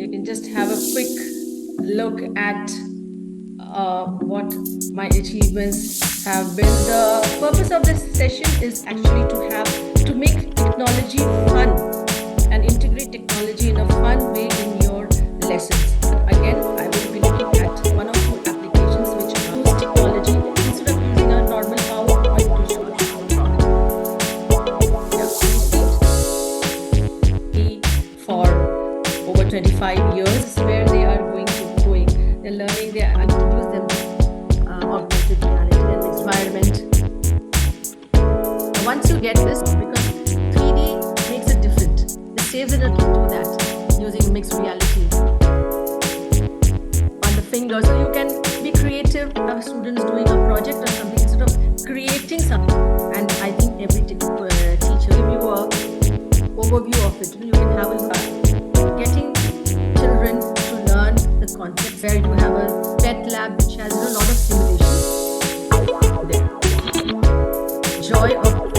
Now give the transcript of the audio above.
You can just have a quick look at what my achievements have been. The purpose of this session is actually to make technology fun and integrate technology in a fun way in your lessons. Again, I will be looking at one or two applications which use technology instead of using a normal PowerPoint to show the product. For over 25 years where they are going. They're learning, they are introduce them augmented reality and environment. And once you get this, because 3D makes it different. The SaveZilla can do that using mixed reality on the finger. So you can be creative. Have students doing a project or something instead of creating something. And I think every teacher give you a overview of it. You can have a getting children to learn the concept where you have a pet lab which has a lot of simulation there. Joy of